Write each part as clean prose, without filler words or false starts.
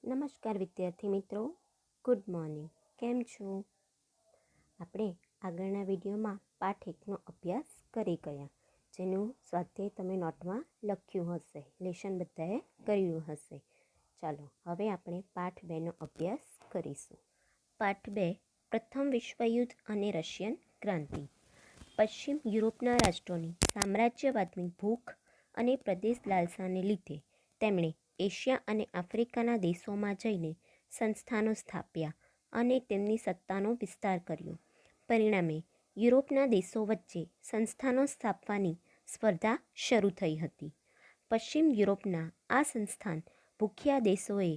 નમસ્કાર વિદ્યાર્થી મિત્રો, ગુડ મોર્નિંગ. કેમ છો? આપણે આગળના વિડીયોમાં પાઠ 1નો અભ્યાસ કરી ગયા, જેનું સ્વાધ્યાય તમે નોટમાં લખ્યું હશે, લેશન બધાએ કર્યું હશે. ચાલો હવે આપણે પાઠ 2નો અભ્યાસ કરીશું. પાઠ 2, પ્રથમ વિશ્વયુદ્ધ અને રશિયન ક્રાંતિ. પશ્ચિમ યુરોપના રાષ્ટ્રોની સામ્રાજ્યવાદની ભૂખ અને પ્રદેશ લાલસાને લીધે તેમણે એશિયા અને આફ્રિકાના દેશોમાં જઈને સંસ્થાનો સ્થાપ્યા અને તેમની સત્તાનો વિસ્તાર કર્યો. પરિણામે યુરોપના દેશો વચ્ચે સંસ્થાનો સ્થાપવાની સ્પર્ધા શરૂ થઈ હતી. પશ્ચિમ યુરોપના આ સંસ્થાન ભૂખ્યા દેશોએ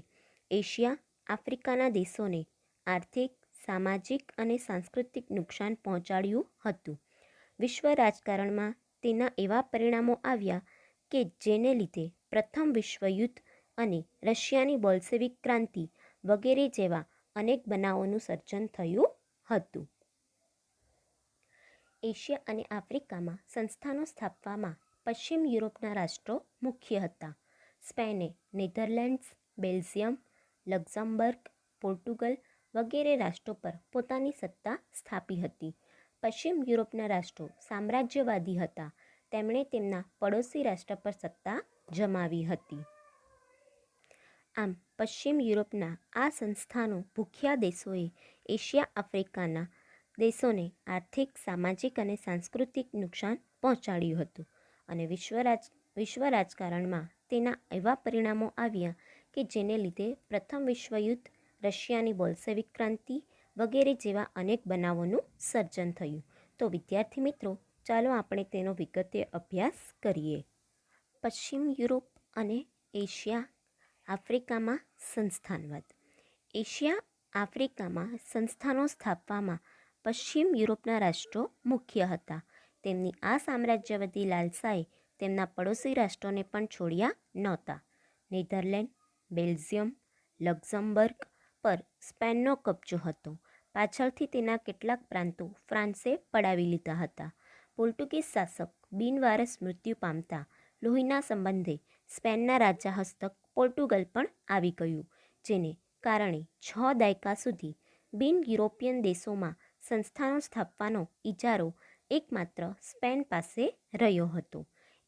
એશિયા આફ્રિકાના દેશોને આર્થિક, સામાજિક અને સાંસ્કૃતિક નુકસાન પહોંચાડ્યું હતું. વિશ્વ રાજકારણમાં તેના એવા પરિણામો આવ્યા કે જેને લીધે પ્રથમ વિશ્વયુદ્ધ અને રશિયાની બોલ્શેવિક ક્રાંતિ વગેરે જેવા અનેક બનાવોનું સર્જન થયું હતું. એશિયા અને આફ્રિકામાં સંસ્થાનો સ્થાપવામાં પશ્ચિમ યુરોપના રાષ્ટ્રો મુખ્ય હતા. સ્પેને નેધરલેન્ડ્સ, બેલ્જિયમ, લક્ઝમબર્ગ, પોર્ટુગલ વગેરે રાષ્ટ્રો પર પોતાની સત્તા સ્થાપી હતી. પશ્ચિમ યુરોપના રાષ્ટ્રો સામ્રાજ્યવાદી હતા. તેમણે તેમના પડોશી રાષ્ટ્ર પર સત્તા જમાવી હતી. આમ પશ્ચિમ યુરોપના આ સંસ્થાનો ભૂખ્યા દેશોએ એશિયા આફ્રિકાના દેશોને આર્થિક, સામાજિક અને સાંસ્કૃતિક નુકસાન પહોંચાડ્યું હતું અને વિશ્વ રાજકારણમાં તેના એવા પરિણામો આવ્યા કે જેને લીધે પ્રથમ વિશ્વયુદ્ધ, રશિયાની બોલ્શેવિક ક્રાંતિ વગેરે જેવા અનેક બનાવોનું સર્જન થયું. તો વિદ્યાર્થી મિત્રો, ચાલો આપણે તેનો વિગતે અભ્યાસ કરીએ. પશ્ચિમ યુરોપ અને એશિયા આફ્રિકામાં સંસ્થાનવાદ. એશિયા આફ્રિકામાં સંસ્થાનો સ્થાપવામાં પશ્ચિમ યુરોપના રાષ્ટ્રો મુખ્ય હતા. તેમની આ સામ્રાજ્યવાદી લાલસાએ તેમના પડોશી રાષ્ટ્રોને પણ છોડ્યા નહોતા. નેધરલેન્ડ, બેલ્જિયમ, લક્ઝમબર્ગ પર સ્પેનનો કબજો હતો. પાછળથી તેના કેટલાક પ્રાંતો ફ્રાન્સે પડાવી લીધા હતા. પોર્ટુગીઝ શાસક બિનવારસ મૃત્યુ પામતા લોહીના સંબંધે સ્પેનના રાજા હસ્તક પોર્ટુગલ પણ આવી ગયું, જેને કારણે 6 દાયકા સુધી બિન યુરોપિયન દેશોમાં સંસ્થાનો સ્થાપવાનો ઇજારો એકમાત્ર સ્પેન પાસે રહ્યો હતો.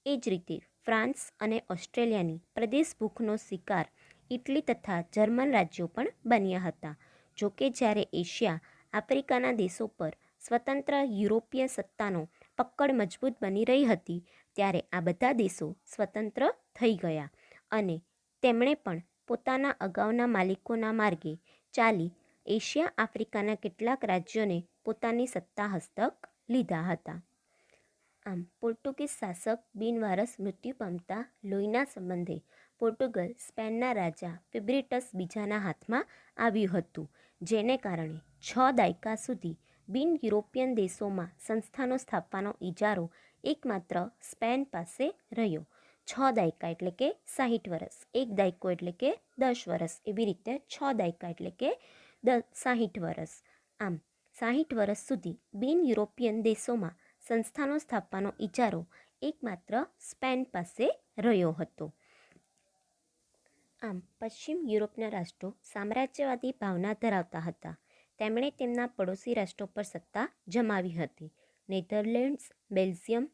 એ જ રીતે ફ્રાન્સ અને ઓસ્ટ્રેલિયાની પ્રદેશ ભૂખનો શિકાર ઇટલી તથા જર્મન રાજ્યો પણ બન્યા હતા. જોકે જ્યારે એશિયા આફ્રિકાના દેશો પર સ્વતંત્ર યુરોપીય સત્તાનો પકડ મજબૂત બની રહી હતી, ત્યારે આ બધા દેશો સ્વતંત્ર થઈ ગયા અને તેમણે પણ પોતાના અગાઉના માલિકોના માર્ગે ચાલી એશિયા આફ્રિકાના કેટલાક રાજ્યોને પોતાની સત્તા હસ્તક લીધા હતા. આમ પોર્ટુગીઝ શાસક બિનવારસ મૃત્યુ પામતા લોહીના સંબંધે પોર્ટુગલ સ્પેનના રાજા ફિબ્રિટસ બીજાના હાથમાં આવ્યું હતું, જેને કારણે 6 દાયકા સુધી બિન યુરોપિયન દેશોમાં સંસ્થાનો સ્થાપવાનો ઇજારો એકમાત્ર સ્પેન પાસે રહ્યો. 6 દાયકા એટલે કે 60 વર્ષ, એક દાયકો એટલે કે 10 વર્ષ, એવી રીતે 6 દાયકા એટલે કે 60 વર્ષ. આમ 60 વર્ષ સુધી બિન યુરોપિયન દેશોમાં સંસ્થાનો સ્થાપવાનો ઇજારો એકમાત્ર સ્પેન પાસે રહ્યો હતો. આમ પશ્ચિમ યુરોપના રાષ્ટ્રો સામ્રાજ્યવાદી ભાવના ધરાવતા હતા. તેમણે તેમના પડોશી રાષ્ટ્રો પર સત્તા જમાવી હતી. નેધરલેન્ડ્સ, બેલ્જિયમ,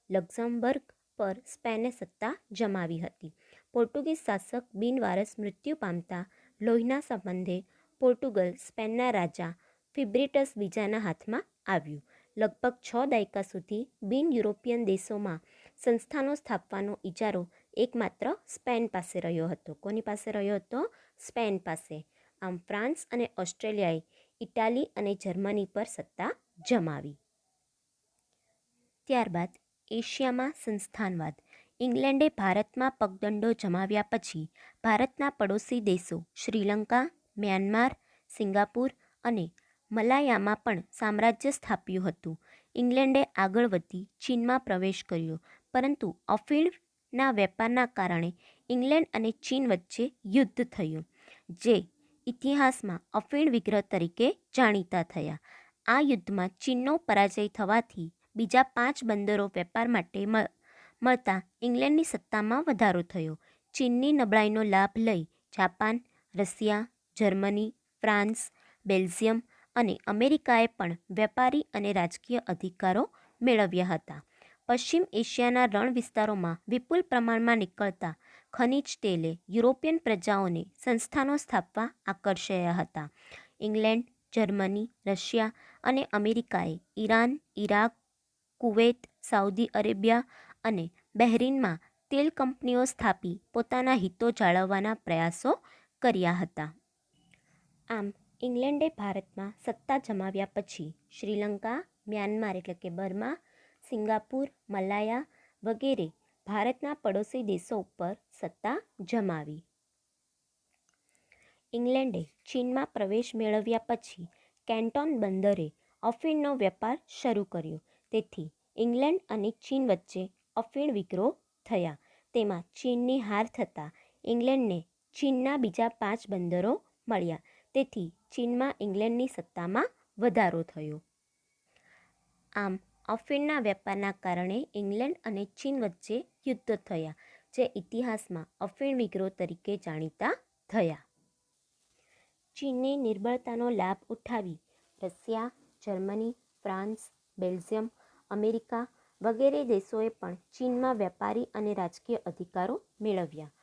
લક્ઝમબર્ગ પર સ્પેને સત્તા જમાવી હતી. પોર્ટુગીઝ શાસક બિનવારસ મૃત્યુ પામતા લોહીના સંબંધે પોર્ટુગલ સ્પેનના રાજા ફિબ્રિટસ બીજાના હાથમાં આવ્યું. લગભગ 6 દાયકા સુધી બિન યુરોપિયન દેશોમાં સંસ્થાનો સ્થાપવાનો ઇજારો એકમાત્ર સ્પેન પાસે રહ્યો હતો. કોની પાસે રહ્યો હતો? સ્પેન પાસે. આમ ફ્રાન્સ અને ઓસ્ટ્રેલિયાએ ઇટાલી અને જર્મની પર સત્તા જમાવી. ત્યારબાદ એશિયામાં સંસ્થાનવાદ. ઇંગ્લેન્ડે ભારતમાં પગદંડો જમાવ્યા પછી ભારતના પડોશી દેશો શ્રીલંકા, મ્યાનમાર, સિંગાપુર અને મલાયામાં પણ સામ્રાજ્ય સ્થાપ્યું હતું. ઇંગ્લેન્ડે આગળ વધી ચીનમાં પ્રવેશ કર્યો, પરંતુ અફીણના વેપારના કારણે ઇંગ્લેન્ડ અને ચીન વચ્ચે યુદ્ધ થયું, જે ઇતિહાસમાં અફીણ વિગ્રહ તરીકે જાણીતા થયા. આ યુદ્ધમાં ચીનનો પરાજય થવાથી બીજા 5 બંદરો વેપાર માટે મળતા ઇંગ્લેન્ડની સત્તામાં વધારો થયો. ચીનની નબળાઈનો લાભ લઈ Japan, Russia, Germany, France, Belgium અને અમેરિકાએ પણ વ્યાપારી અને રાજકીય અધિકારો મેળવ્યા હતા. પશ્ચિમ એશિયાના રણ વિસ્તારોમાં વિપુલ પ્રમાણમાં નીકળતા ખનિજ તેલે યુરોપિયન પ્રજાઓને સંસ્થાનો સ્થાપવા આકર્ષયા હતા. ઇંગ્લેન્ડ, જર્મની, રશિયા અને અમેરિકાએ Iran, Iraq, Kuwait, Saudi Arabia અને બહેરીનમાં તેલ કંપનીઓ સ્થાપી પોતાના હિતો જાળવવાના પ્રયાસો કર્યા હતા. આમ ઇંગ્લેન્ડે ભારતમાં સત્તા જમાવ્યા પછી શ્રીલંકા, મ્યાનમાર એટલે કે બર્મા, સિંગાપુર, મલાયા વગેરે ભારતના પડોશી દેશો ઉપર સત્તા જમાવી. ઇંગ્લેન્ડે ચીનમાં પ્રવેશ મેળવ્યા પછી કેન્ટોન બંદરે અફીણનો વેપાર શરૂ કર્યો. તેથી ઇંગ્લેન્ડ અને ચીન વચ્ચે અફીણ વિગ્રોહ થયા. તેમાં ચીનની હાર થતાં ઇંગ્લેન્ડને ચીનના બીજા 5 બંદરો મળ્યા. તેથી ચીનમાં ઇંગ્લેન્ડની સત્તામાં વધારો થયો. આમ અફીણના વેપારના કારણે ઇંગ્લેન્ડ અને ચીન વચ્ચે યુદ્ધ થયા, જે ઇતિહાસમાં અફીણ વિગ્રોહ તરીકે જાણીતા થયા. ચીનની નિર્બળતાનો લાભ ઉઠાવી Russia, Germany, France, Belgium, America વગેરે દેશોએ પણ ચીનમાં વ્યાપારી અને રાજકીય અધિકારો મેળવ્યા.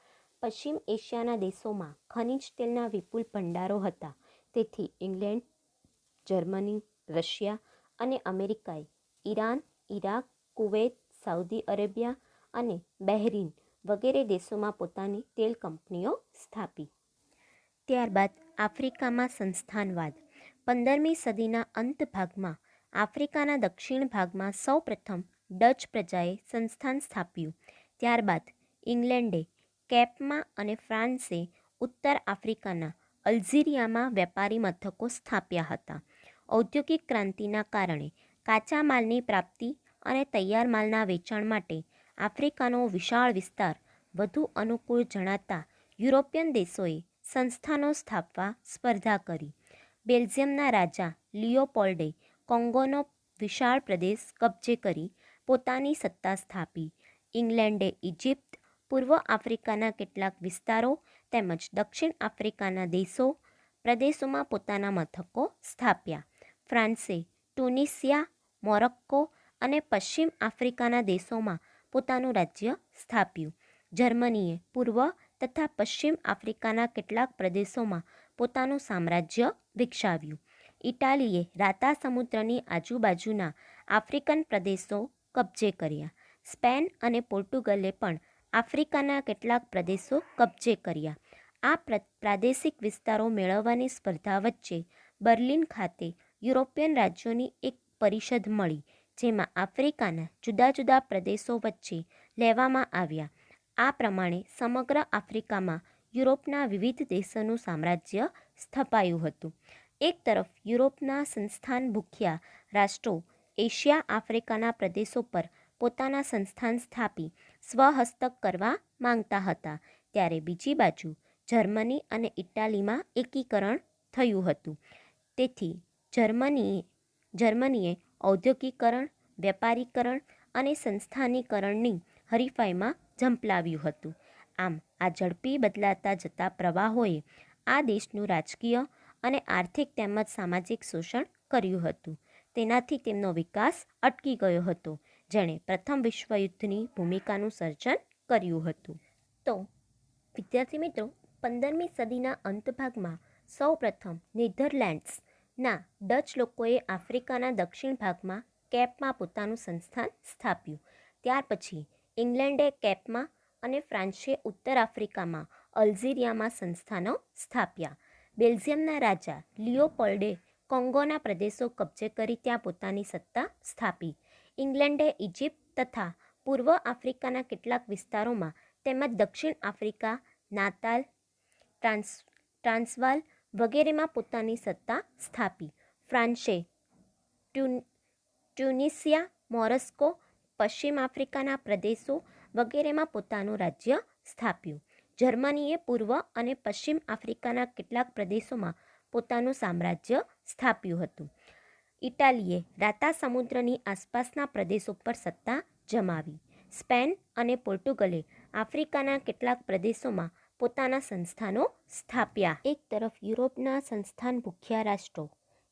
પશ્ચિમ એશિયાના દેશોમાં ખનિજ તેલના વિપુલ ભંડારો હતા. તેથી ઇંગ્લેન્ડ, જર્મની, રશિયા અને અમેરિકાએ Iran, Iraq, Kuwait, Saudi Arabia અને બહેરીન વગેરે દેશોમાં પોતાની તેલ કંપનીઓ સ્થાપી. ત્યારબાદ આફ્રિકામાં સંસ્થાનવાદ. 15મી સદીના અંત ભાગમાં આફ્રિકાના દક્ષિણ ભાગમાં સૌપ્રથમ ડચ પ્રજાએ સંસ્થાન સ્થાપ્યું. ત્યારબાદ ઇંગ્લેન્ડે કેપમાં અને ફ્રાન્સે ઉત્તર આફ્રિકાના અલ્જીરિયામાં વેપારી મથકો સ્થાપ્યા હતા. ઔદ્યોગિક ક્રાંતિના કારણે કાચા માલની પ્રાપ્તિ અને તૈયાર માલના વેચાણ માટે આફ્રિકાનો વિશાળ વિસ્તાર વધુ અનુકૂળ જણાતા યુરોપિયન દેશોએ સંસ્થાનો સ્થાપવા સ્પર્ધા કરી. બેલ્જિયમના રાજા લિયોપોલ્ડે કોંગોનો વિશાળ પ્રદેશ કબજે કરી પોતાની સત્તા સ્થાપી. ઇંગ્લેન્ડે ઇજિપ્ત, પૂર્વ આફ્રિકાના કેટલાક વિસ્તારો તેમજ દક્ષિણ આફ્રિકાના પ્રદેશોમાં પોતાના મથકો સ્થાપ્યા. ફ્રાન્સે ટ્યુનિશિયા, મોરોક્કો અને પશ્ચિમ આફ્રિકાના દેશોમાં પોતાનું રાજ્ય સ્થાપ્યું. જર્મનીએ પૂર્વ તથા પશ્ચિમ આફ્રિકાના કેટલાક પ્રદેશોમાં પોતાનું સામ્રાજ્ય વિકસાવ્યું. ઇટાલીએ રાતા સમુદ્રની આજુબાજુના આફ્રિકન પ્રદેશો કબજે કર્યા. સ્પેન અને પોર્ટુગલે પણ આફ્રિકાના કેટલાક પ્રદેશો કબજે કર્યા. આ પ્રાદેશિક વિસ્તારો મેળવવાની સ્પર્ધા વચ્ચે બર્લિન ખાતે યુરોપિયન રાજ્યોની એક પરિષદ મળી, જેમાં આફ્રિકાના જુદા જુદા પ્રદેશો વચ્ચે લેવામાં આવ્યા. આ પ્રમાણે સમગ્ર આફ્રિકામાં યુરોપના વિવિધ દેશોનું સામ્રાજ્ય સ્થપાયું હતું. એક તરફ યુરોપના સંસ્થાન ભૂખ્યા રાષ્ટ્રો એશિયા આફ્રિકાના પ્રદેશો પર પોતાના સંસ્થાન સ્થાપી સ્વહસ્તક કરવા માંગતા હતા, ત્યારે બીજી બાજુ જર્મની અને ઇટાલીમાં એકીકરણ થયું હતું. તેથી જર્મનીએ ઔદ્યોગિકરણ, વ્યાપારીકરણ અને સંસ્થાનીકરણની હરીફાઈમાં ઝંપલાવ્યું હતું. આમ આ ઝડપી બદલાતા જતા પ્રવાહોએ આ દેશનું રાજકીય અને આર્થિક તેમજ સામાજિક શોષણ કર્યું હતું. તેનાથી તેમનો વિકાસ અટકી ગયો હતો, જેણે પ્રથમ વિશ્વયુદ્ધની ભૂમિકાનું સર્જન કર્યું હતું. તો વિદ્યાર્થી મિત્રો, 15મી સદીના અંતભાગમાં સૌપ્રથમ નેધરલેન્ડ્સના ડચ લોકોએ આફ્રિકાના દક્ષિણ ભાગમાં કેપમાં પોતાનું સંસ્થાન સ્થાપ્યું. ત્યાર પછી ઇંગ્લેન્ડે કેપમાં અને ફ્રાન્સે ઉત્તર આફ્રિકામાં અલ્જીરિયામાં સંસ્થાનો સ્થાપ્યા. બેલ્જિયમના રાજા લિયોપોલ્ડે કોંગોના પ્રદેશો કબજે કરી ત્યાં પોતાની સત્તા સ્થાપી. ઇંગ્લેન્ડે ઇજિપ્ત તથા પૂર્વ આફ્રિકાના કેટલાક વિસ્તારોમાં તેમજ દક્ષિણ આફ્રિકા, નાતાલ, ટ્રાન્સવાલ વગેરેમાં પોતાની સત્તા સ્થાપી. ફ્રાન્સે ટ્યુનિશિયા, મોરસ્કો, પશ્ચિમ આફ્રિકાના પ્રદેશો વગેરેમાં પોતાનું રાજ્ય સ્થાપ્યું. જર્મનીએ પૂર્વ અને પશ્ચિમ આફ્રિકાના કેટલાક પ્રદેશોમાં પોતાનું સામ્રાજ્ય સ્થાપ્યું હતું. ઇટાલીએ રાતા સમુદ્રની આસપાસના પ્રદેશો પર સત્તા જમાવી. સ્પેન અને પોર્ટુગલે આફ્રિકાના કેટલાક પ્રદેશોમાં પોતાના સંસ્થાનો સ્થાપ્યા. એક તરફ યુરોપના સંસ્થાન ભૂખ્યા રાષ્ટ્રો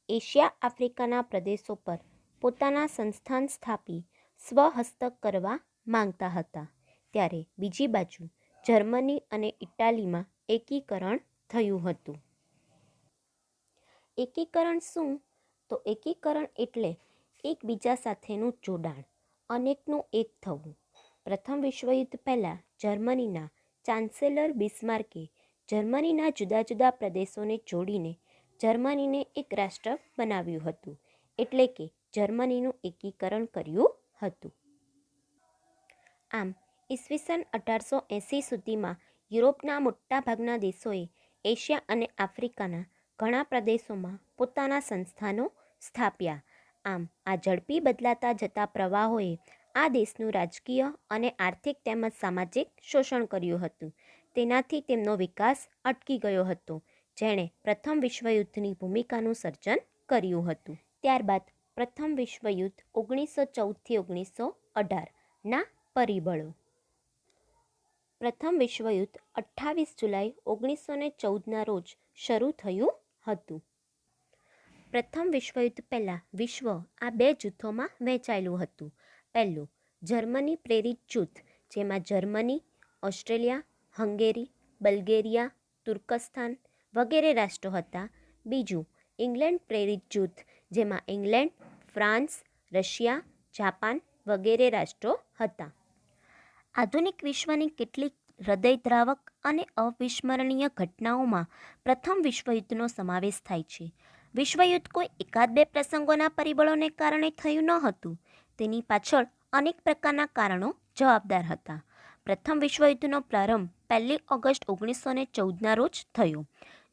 એશિયા આફ્રિકાના પ્રદેશો પર પોતાના સંસ્થાન સ્થાપી સ્વહસ્તક કરવા માંગતા હતા, ત્યારે બીજી બાજુ જર્મની અને ઇટાલીમાં એકીકરણ થયું હતું. એકીકરણ શું? તો એકીકરણ એટલે એકબીજા સાથેનું જોડાણ, અનેકનું એક થવું. પ્રથમ વિશ્વયુદ્ધ પહેલાં જર્મનીના ચાન્સેલર બિસ્માર્કે જર્મનીના જુદા જુદા પ્રદેશોને જોડીને જર્મનીને એક રાષ્ટ્ર બનાવ્યું હતું, એટલે કે જર્મનીનું એકીકરણ કર્યું હતું. આમ ઈસવીસન 1880 સુધીમાં યુરોપના મોટાભાગના દેશોએ એશિયા અને આફ્રિકાના ઘણા પ્રદેશોમાં પોતાના સંસ્થાનો સ્થાપ્યા. આમ આ ઝડપી બદલાતા જતા પ્રવાહોએ આ દેશનું રાજકીય અને આર્થિક તેમજ સામાજિક શોષણ કર્યું હતું. તેનાથી તેમનો વિકાસ અટકી ગયો હતો, જેણે પ્રથમ વિશ્વયુદ્ધની ભૂમિકાનું સર્જન કર્યું હતું. ત્યારબાદ પ્રથમ વિશ્વયુદ્ધ 1914થી 1918ના પરિબળો. પ્રથમ વિશ્વયુદ્ધ 28 જુલાઈ 1914ના રોજ શરૂ થયું હતું. પ્રથમ વિશ્વયુદ્ધ પહેલાં વિશ્વ આ બે જૂથોમાં વહેંચાયેલું હતું. પહેલું જર્મની પ્રેરિત જૂથ, જેમાં જર્મની, ઓસ્ટ્રેલિયા, હંગેરી, બલ્ગેરિયા, તુર્કસ્તાન વગેરે રાષ્ટ્રો હતા. બીજું ઇંગ્લેન્ડ પ્રેરિત જૂથ, જેમાં ઇંગ્લેન્ડ, ફ્રાન્સ, રશિયા, જાપાન વગેરે રાષ્ટ્રો હતા. આધુનિક વિશ્વની કેટલીક હૃદયદ્રાવક અને અવિસ્મરણીય ઘટનાઓમાં પ્રથમ વિશ્વયુદ્ધનો સમાવેશ થાય છે. વિશ્વયુદ્ધ કોઈ એકાદ બે પ્રસંગોના પરિબળોને કારણે થયું ન હતું. તેની પાછળ અનેક પ્રકારના કારણો જવાબદાર હતા. પ્રથમ વિશ્વયુદ્ધનો પ્રારંભ 1 ઓગસ્ટ 1914ના રોજ થયો.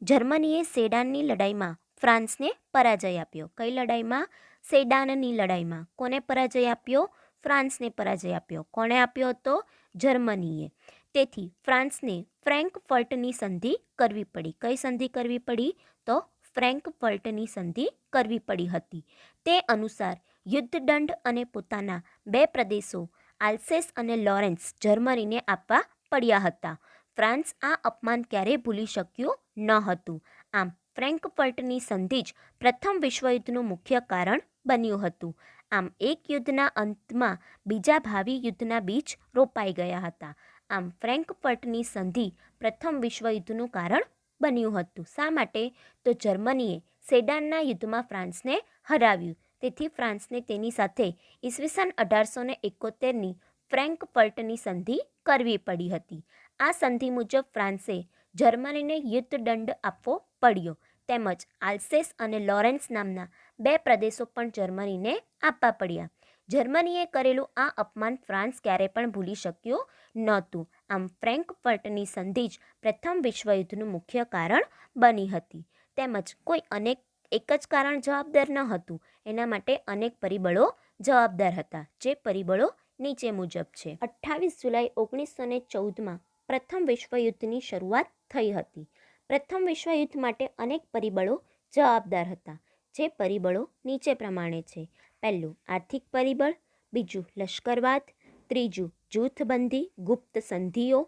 જર્મનીએ સેડાનની લડાઈમાં ફ્રાન્સને પરાજય આપ્યો. કઈ લડાઈમાં? સેડાનની લડાઈમાં. કોને પરાજય આપ્યો? ફ્રાન્સને પરાજય આપ્યો. કોણે આપ્યો હતો? જર્મનીએ. તેથી ફ્રાન્સને ફ્રેન્કફર્ટની સંધિ કરવી પડી. કઈ સંધિ કરવી પડી? તો ફ્રેન્કફર્ટની સંધિ કરવી પડી હતી. તે અનુસાર યુદ્ધદંડ અને પોતાના બે પ્રદેશો આલ્સેસ અને લોરેન્સ જર્મનીને આપવા પડ્યા હતા. ફ્રાન્સ આ અપમાન ક્યારેય ભૂલી શક્યું ન હતું. આમ ફ્રેન્કફર્ટની સંધિ જ પ્રથમ વિશ્વયુદ્ધનું મુખ્ય કારણ બન્યું હતું. આમ એક યુદ્ધના અંતમાં બીજા ભાવિ યુદ્ધના બીજ રોપાઈ ગયા હતા. આમ ફ્રેન્કફર્ટની સંધિ પ્રથમ વિશ્વયુદ્ધનું કારણ બન્યું હતું. શા માટે? તો જર્મનીએ સેડાનના યુદ્ધમાં ફ્રાન્સને હરાવ્યું. તેથી ફ્રાન્સને તેની સાથે ઈસવીસન 1871ની ફ્રેન્કફર્ટની સંધિ કરવી પડી હતી. આ સંધિ મુજબ ફ્રાન્સે જર્મનીને યુદ્ધદંડ આપવો પડ્યો, તેમજ આલ્સેસ અને લોરેન્સ નામના બે પ્રદેશો પણ જર્મનીને આપવા પડ્યા. જર્મનીએ કરેલું આ અપમાન ફ્રાન્સ ક્યારેય પણ ભૂલી શક્યું નહોતું. આમ ફ્રેન્કફર્ટની સંધિ જ પ્રથમ વિશ્વયુદ્ધનું મુખ્ય કારણ બની હતી. તેમજ કોઈ એક જ કારણ જવાબદાર ન હતું. એના માટે અનેક પરિબળો જવાબદાર હતા, જે પરિબળો નીચે મુજબ છે. 28 જુલાઈ 1914માં પ્રથમ વિશ્વયુદ્ધની શરૂઆત થઈ હતી. પ્રથમ વિશ્વયુદ્ધ માટે અનેક પરિબળો જવાબદાર હતા, જે પરિબળો નીચે પ્રમાણે છે. પહેલું આર્થિક પરિબળ, બીજું લશ્કરવાદ, ત્રીજું જૂથબંધી, ગુપ્ત સંધિઓ,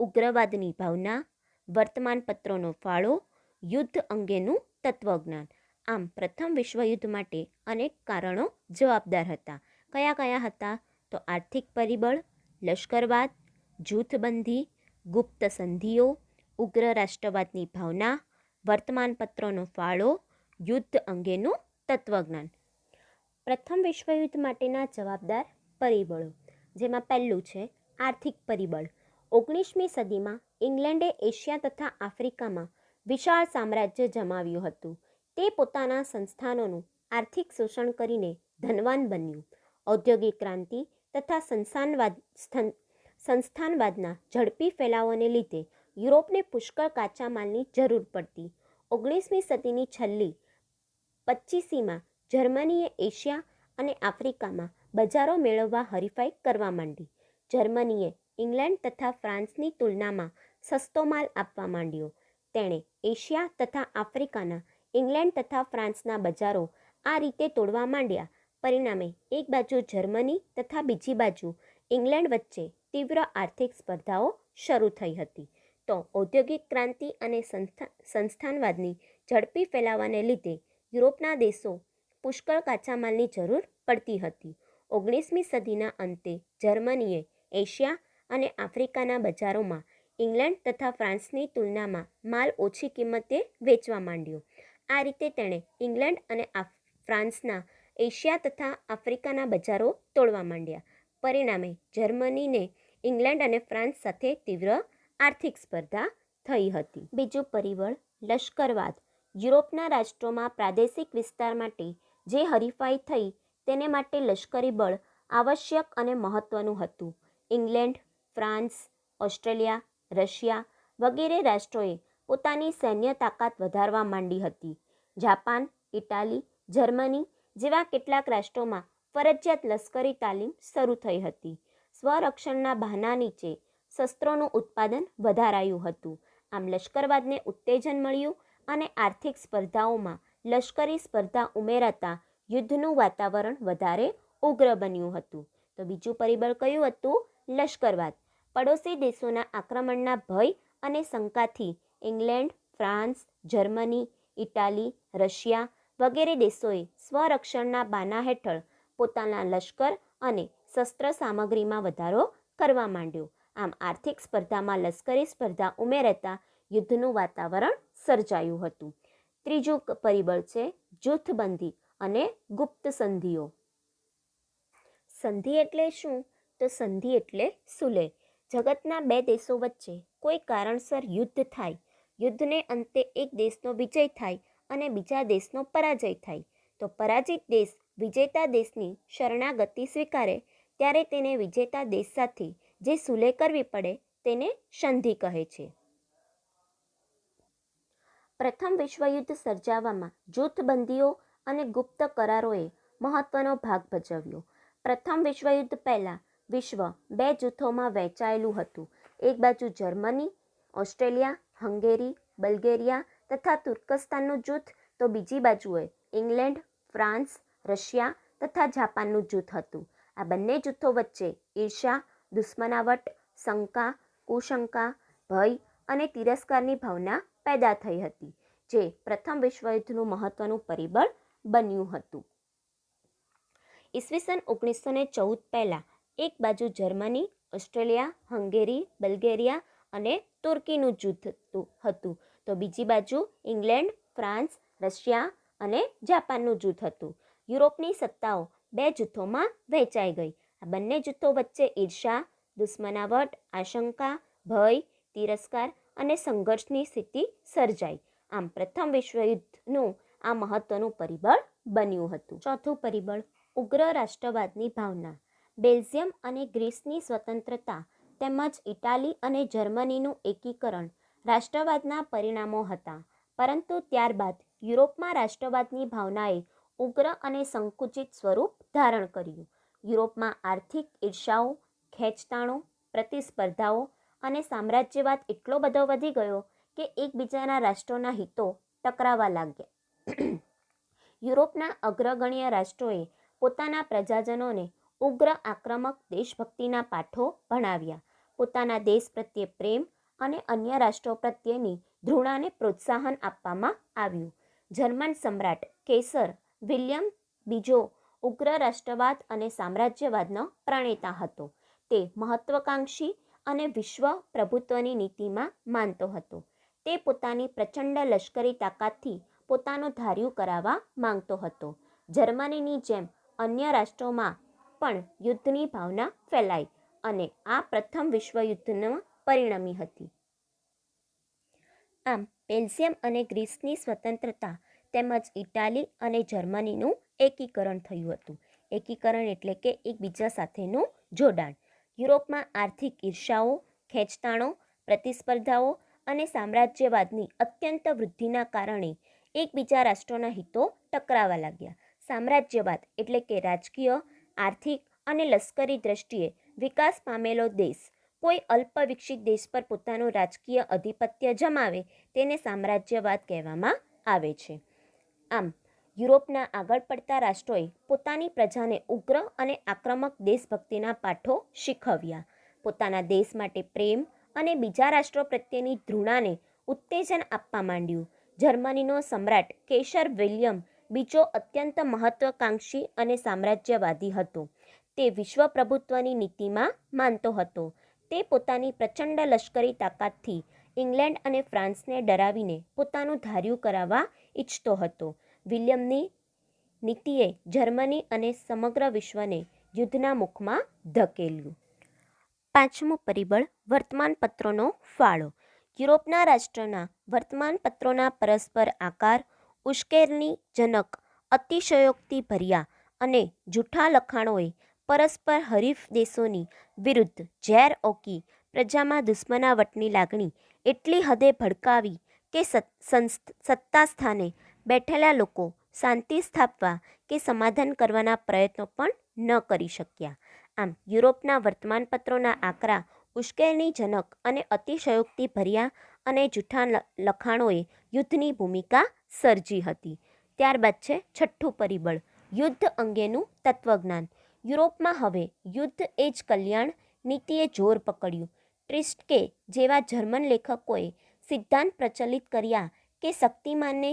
ઉગ્રવાદની ભાવના, વર્તમાનપત્રોનો ફાળો, યુદ્ધ અંગેનું તત્વજ્ઞાન. આમ પ્રથમ વિશ્વયુદ્ધ માટે અનેક કારણો જવાબદાર હતા. કયા કયા હતા? તો આર્થિક પરિબળ, લશ્કરવાદ, જૂથબંધી, ગુપ્ત સંધિઓ, ઉગ્ર રાષ્ટ્રવાદની ભાવના, વર્તમાનપત્રોનો ફાળો, યુદ્ધ અંગેનું તત્વજ્ઞાન. પ્રથમ વિશ્વયુદ્ધ માટેના જવાબદાર પરિબળો, જેમાં પહેલું છે આર્થિક પરિબળ. 19મી સદીમાં ઇંગ્લેન્ડે એશિયા તથા આફ્રિકામાં વિશાળ સામ્રાજ્ય જમાવ્યું હતું. તે પોતાના સંસ્થાનોનું આર્થિક શોષણ કરીને ધનવાન બન્યું. ઔદ્યોગિક ક્રાંતિ તથા સંસ્થાનવાદના ઝડપી ફેલાવાને લીધે યુરોપને પુષ્કળ કાચા માલની જરૂર પડતી. 19મી સદીની છેલ્લી 25સીમાં જર્મનીએ એશિયા અને આફ્રિકામાં બજારો મેળવવા હરીફાઈ કરવા માંડી. જર્મનીએ ઇંગ્લેન્ડ તથા ફ્રાન્સની તુલનામાં સસ્તો માલ આપવા માંડ્યો. તેણે એશિયા તથા આફ્રિકાના ઇંગ્લેન્ડ તથા ફ્રાન્સના બજારો આ રીતે તોડવા માંડ્યા. પરિણામે એક બાજુ જર્મની તથા બીજી બાજુ ઇંગ્લેન્ડ વચ્ચે તીવ્ર આર્થિક સ્પર્ધાઓ શરૂ થઈ હતી. તો ઔદ્યોગિક ક્રાંતિ અને સંસ્થાનવાદની ઝડપી ફેલાવાને લીધે યુરોપના દેશો પુષ્કળ કાચા માલની જરૂર પડતી હતી. 19મી સદીના અંતે જર્મનીએ એશિયા અને આફ્રિકાના બજારોમાં ઇંગ્લેન્ડ તથા ફ્રાન્સની તુલનામાં માલ ઓછી કિંમતે વેચવા માંડ્યો. આ રીતે તેણે ઇંગ્લેન્ડ અને ફ્રાન્સના એશિયા તથા આફ્રિકાના બજારો તોડવા માંડ્યા. પરિણામે જર્મનીને ઇંગ્લેન્ડ અને ફ્રાન્સ સાથે તીવ્ર આર્થિક સ્પર્ધા થઈ હતી. બીજું પરિબળ લશ્કરવાદ. યુરોપના રાષ્ટ્રોમાં પ્રાદેશિક વિસ્તાર માટે જે હરીફાઈ થઈ તેને માટે લશ્કરી બળ આવશ્યક અને મહત્વનું હતું. ઇંગ્લેન્ડ, ફ્રાન્સ, ઓસ્ટ્રેલિયા, રશિયા વગેરે રાષ્ટ્રોએ પોતાની સૈન્ય તાકાત વધારવા માંડી હતી. જાપાન, ઇટાલી, જર્મની જેવા કેટલાક રાષ્ટ્રોમાં ફરજિયાત લશ્કરી તાલીમ શરૂ થઈ હતી. સ્વરક્ષણના બહાના નીચે શસ્ત્રોનું ઉત્પાદન વધારાયું હતું. આમ લશ્કરવાદને ઉત્તેજન મળ્યું અને આર્થિક સ્પર્ધાઓમાં લશ્કરી સ્પર્ધા ઉમેરાતા યુદ્ધનું વાતાવરણ વધારે ઉગ્ર બન્યું હતું. તો બીજું પરિબળ કયું હતું? લશ્કરવાદ. પડોશી દેશોના આક્રમણના ભય અને શંકાથી England, France, Germany, Italy, Russia વગેરે દેશોએ સ્વરક્ષણના બાના હેઠળ પોતાના લશ્કર અને શસ્ત્ર સામગ્રીમાં વધારો કરવા માંડ્યો. આમ આર્થિક સ્પર્ધામાં લશ્કરી સ્પર્ધા ઉમેરાતા યુદ્ધનું વાતાવરણ સર્જાયું હતું. ત્રીજું પરિબળ છે જૂથબંધી અને ગુપ્ત સંધિઓ. સંધિ એટલે શું? તો સંધિ એટલે સુલેહ. જગતના બે દેશો વચ્ચે કોઈ કારણસર યુદ્ધ થાય. યુદ્ધને અંતે એક દેશનો વિજય થાય અને બીજા દેશનો પરાજય થાય. તો પરાજિત દેશ વિજેતા દેશની શરણાગતિ સ્વીકારે ત્યારે તેને વિજેતા દેશ સાથે જે સુલેહ કરવી પડે તેને સંધિ કહે છે. પ્રથમ વિશ્વયુદ્ધ સર્જાવામાં જૂથબંધીઓ અને ગુપ્ત કરારોએ મહત્વનો ભાગ ભજવ્યો. પ્રથમ વિશ્વયુદ્ધ પહેલાં વિશ્વ બે જૂથોમાં વહેંચાયેલું હતું. એક બાજુ જર્મની, ઓસ્ટ્રેલિયા, હંગેરી, બલ્ગેરિયા તથા તુર્કસ્તાનનું જૂથ, તો બીજી બાજુએ ઇંગ્લેન્ડ, ફ્રાન્સ, રશિયા તથા જાપાનનું જૂથ હતું. આ બંને જૂથો વચ્ચે ઈર્ષા, દુશ્મનાવટ, શંકા, કુશંકા, ભય અને તિરસ્કારની ભાવના પેદા થઈ હતી, જે પ્રથમ વિશ્વયુદ્ધનું મહત્વનું પરિબળ બન્યું હતું. ઈસવીસન 1914 પહેલાં એક બાજુ જર્મની, ઓસ્ટ્રેલિયા, હંગેરી, બલ્ગેરિયા અને તુર્કીનું જૂથ હતું, તો બીજી બાજુ ઇંગ્લેન્ડ, ફ્રાન્સ, રશિયા અને જાપાનનું જૂથ હતું. યુરોપની સત્તાઓ બે જૂથોમાં વહેંચાઈ ગઈ. આ બંને જૂથો વચ્ચે ઈર્ષા, દુશ્મનાવટ, આશંકા, ભય, તિરસ્કાર અને સંઘર્ષની સ્થિતિ સર્જાઈ. આમ પ્રથમ વિશ્વયુદ્ધનું આ મહત્વનું પરિબળ બન્યું હતું. ચોથું પરિબળ ઉગ્ર રાષ્ટ્રવાદની ભાવના. બેલ્જિયમ અને ગ્રીસની સ્વતંત્રતા તેમજ ઇટાલી અને જર્મનીનું એકીકરણ રાષ્ટ્રવાદના પરિણામો હતા. પરંતુ ત્યારબાદ યુરોપમાં રાષ્ટ્રવાદની ભાવનાએ ઉગ્ર અને સંકુચિત સ્વરૂપ ધારણ કર્યું. યુરોપમાં આર્થિક ઈર્ષાઓ, ખેંચતાણો, પ્રતિસ્પર્ધાઓ અને સામ્રાજ્યવાદ એટલો બધો વધી ગયો કે એકબીજાના રાષ્ટ્રોના હિતો ટકરાવા લાગ્યા. યુરોપના અગ્રગણ્ય રાષ્ટ્રોએ પોતાના પ્રજાજનોને ઉગ્ર આક્રમક દેશભક્તિના પાઠો ભણાવ્યા. પોતાના દેશ પ્રત્યે પ્રેમ અને અન્ય રાષ્ટ્રો પ્રત્યેની ઘૃણાને પ્રોત્સાહન આપવામાં આવ્યું. જર્મન સમ્રાટ કેસર વિલિયમ બીજો ઉગ્ર રાષ્ટ્રવાદ અને સામ્રાજ્યવાદનો પ્રણેતા હતો. તે મહત્વાકાંક્ષી અને વિશ્વ પ્રભુત્વની નીતિમાં માનતો હતો. તે પોતાની પ્રચંડ લશ્કરી તાકાતથી પોતાનું ધાર્યું કરાવવા માંગતો હતો. જર્મનીની જેમ અન્ય રાષ્ટ્રોમાં પણ યુદ્ધની ભાવના ફેલાઈ અને આ પ્રથમ વિશ્વયુદ્ધમાં પરિણમી હતી. આમ બેલ્જિયમ અને ગ્રીસની સ્વતંત્રતા તેમજ ઇટાલી અને જર્મનીનું એકીકરણ થયું હતું. એકીકરણ એટલે કે એકબીજા સાથેનું જોડાણ. યુરોપમાં આર્થિક ઈર્ષાઓ, ખેંચતાણો, પ્રતિસ્પર્ધાઓ અને સામ્રાજ્યવાદની અત્યંત વૃદ્ધિના કારણે એકબીજા રાષ્ટ્રોના હિતો ટકરાવા લાગ્યા. સામ્રાજ્યવાદ એટલે કે રાજકીય, આર્થિક અને લશ્કરી દ્રષ્ટિએ વિકાસ પામેલો દેશ કોઈ અલ્પ વિકસિત દેશ પર પોતાનું રાજકીય આધિપત્ય જમાવે તેને સામ્રાજ્યવાદ કહેવામાં આવે છે. આમ યુરોપના આગળ પડતા રાષ્ટ્રોએ પોતાની પ્રજાને ઉગ્ર અને આક્રમક દેશભક્તિના પાઠો શીખવ્યા. પોતાના દેશ માટે પ્રેમ અને બીજા રાષ્ટ્રો પ્રત્યેની ઘૃણાને ઉત્તેજન આપવા માંડ્યું. જર્મનીનો સમ્રાટ કેસર વિલિયમ બીજો અત્યંત મહત્વાકાંક્ષી અને સામ્રાજ્યવાદી હતો. તે વિશ્વ પ્રભુત્વની નીતિમાં માનતો હતો. તે પોતાની પ્રચંડ લશ્કરી તાકાતથી ઇંગ્લેન્ડ અને ફ્રાન્સને ડરાવીને પોતાનું ધાર્યું કરાવવા ઈચ્છતો હતો. વિલિયમની નીતિએ જર્મની અને સમગ્ર વિશ્વને યુદ્ધના મુખમાં ધકેલ્યું. પાંચમું પરિબળ વર્તમાનપત્રોનો ફાળો. યુરોપના રાષ્ટ્રના વર્તમાનપત્રોના પરસ્પર આકાર, ઉશ્કેરણીજનક, અતિશયોક્તિભર્યા અને જૂઠા લખાણોએ પરસ્પર હરીફ દેશોની વિરુદ્ધ ઝેર ઓકી પ્રજામાં દુશ્મનાવટની લાગણી એટલી હદે ભડકાવી કે સત્તા સ્થાને બેઠેલા લોકો શાંતિ સ્થાપવા કે સમાધાન કરવાના પ્રયત્નો પણ ન કરી શક્યા. આમ યુરોપના વર્તમાનપત્રોના આકરા, ઉશ્કેરણીજનક અને અતિશયોક્તિભર્યા અને જૂઠા લખાણોએ યુદ્ધની ભૂમિકા સર્જી હતી. ત્યારબાદ છે છઠ્ઠું પરિબળ યુદ્ધ અંગેનું તત્વજ્ઞાન. યુરોપમાં હવે યુદ્ધ એ જ કલ્યાણ નીતિએ જોર પકડ્યું. ટ્રિસ્કે જેવા જર્મન લેખકોએ સિદ્ધાંત પ્રચલિત કર્યા કે શક્તિમાનને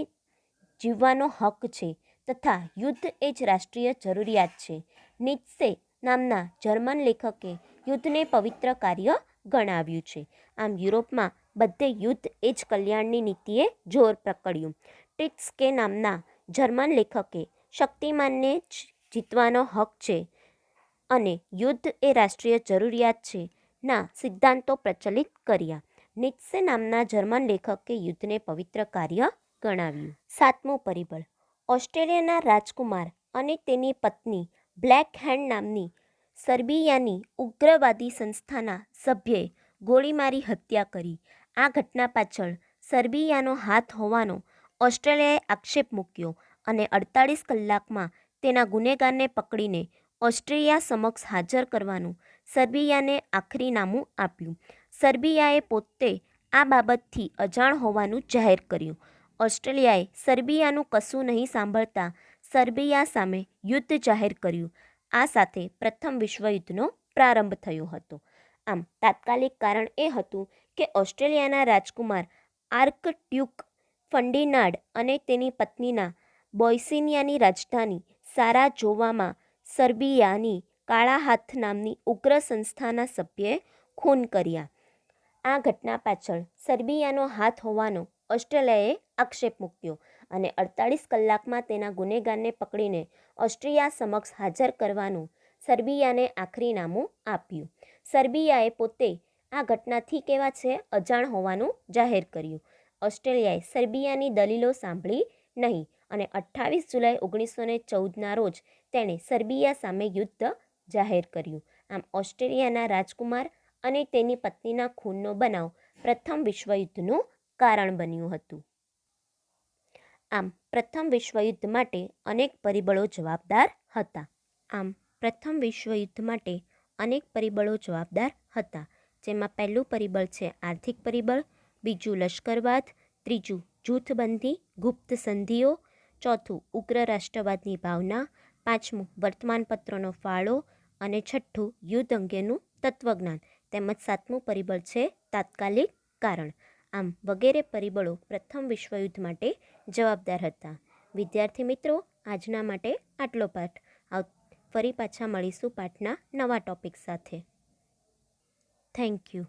જીવવાનો હક છે તથા યુદ્ધ એ જ રાષ્ટ્રીય જરૂરિયાત છે. નીત્સે નામના જર્મન લેખકે યુદ્ધને પવિત્ર કાર્ય ગણાવ્યું છે. આમ યુરોપમાં બધે યુદ્ધ એ જ કલ્યાણની નીતિએ જોર પકડ્યું. ટ્રિસ્કે નામના જર્મન લેખકે શક્તિમાનને જ જીતવાનો હક છે અને યુદ્ધ એ રાષ્ટ્રીય જરૂરિયાત છે ના સિદ્ધાંતો પ્રચલિત કર્યા. નીત્સે નામના જર્મન લેખકે યુદ્ધને પવિત્ર કાર્ય ગણાવ્યું. સાતમું પરિબળ ઓસ્ટ્રેલિયાના રાજકુમાર અને તેની પત્ની બ્લેક હેન્ડ નામની સર્બિયાની ઉગ્રવાદી સંસ્થાના સભ્યે ગોળી મારી હત્યા કરી. આ ઘટના પાછળ સર્બિયાનો હાથ હોવાનો ઓસ્ટ્રેલિયાએ આક્ષેપ મૂક્યો અને 48 કલાકમાં તેના ગુનેગારને પકડીને ઓસ્ટ્રેલિયા સમક્ષ હાજર કરવાનું સર્બિયાને આખરીનામું આપ્યું. સર્બિયાએ પોતે આ બાબતથી અજાણ હોવાનું જાહેર કર્યું. ઓસ્ટ્રેલિયાએ સર્બિયાનું કશું નહીં સાંભળતા સર્બિયા સામે યુદ્ધ જાહેર કર્યું. આ સાથે પ્રથમ વિશ્વયુદ્ધનો પ્રારંભ થયો હતો. આમ તાત્કાલિક કારણ એ હતું કે ઓસ્ટ્રેલિયાના રાજકુમાર આર્કડ્યુક ફર્ડિનાન્ડ અને તેની પત્નીના બોસ્નિયાની રાજધાની સારાજોવામાં સર્બિયાની કાળા હાથ નામની ઉગ્ર સંસ્થાના સભ્યએ ખૂન કર્યા. આ ઘટના પાછળ સર્બિયાનો હાથ હોવાનો ઓસ્ટ્રેલિયાએ આક્ષેપ મૂક્યો અને 48 કલાકમાં તેના ગુનેગારને પકડીને ઓસ્ટ્રિયા સમક્ષ હાજર કરવાનું સર્બિયાને આખરીનામું આપ્યું. સર્બિયાએ પોતે આ ઘટનાથી કેવા છે અજાણ હોવાનું જાહેર કર્યું. ઓસ્ટ્રેલિયાએ સર્બિયાની દલીલો સાંભળી નહીં અને 28 જુલાઈ 1914ના રોજ તેણે સર્બિયા સામે યુદ્ધ જાહેર કર્યું. આમ ઓસ્ટ્રેલિયાના રાજકુમાર અને તેની પત્નીના ખૂનનો બનાવ પ્રથમ વિશ્વયુદ્ધનું કારણ બન્યું હતું. આમ પ્રથમ વિશ્વયુદ્ધ માટે અનેક પરિબળો જવાબદાર હતા. જેમાં પહેલું પરિબળ છે આર્થિક પરિબળ, બીજું લશ્કરવાદ, ત્રીજું જૂથબંધી, ગુપ્ત સંધિઓ, ચોથું ઉગ્ર રાષ્ટ્રવાદની ભાવના, પાંચમું વર્તમાનપત્રોનો ફાળો અને છઠ્ઠું યુદ્ધ અંગેનું તત્વજ્ઞાન તેમજ સાતમું પરિબળ છે તાત્કાલિક કારણ. આમ વગેરે પરિબળો પ્રથમ વિશ્વયુદ્ધ માટે જવાબદાર હતા. વિદ્યાર્થી મિત્રો, આજના માટે આટલો પાઠ. ફરી પાછા મળીશું પાઠના નવા ટોપિક સાથે. Thank you.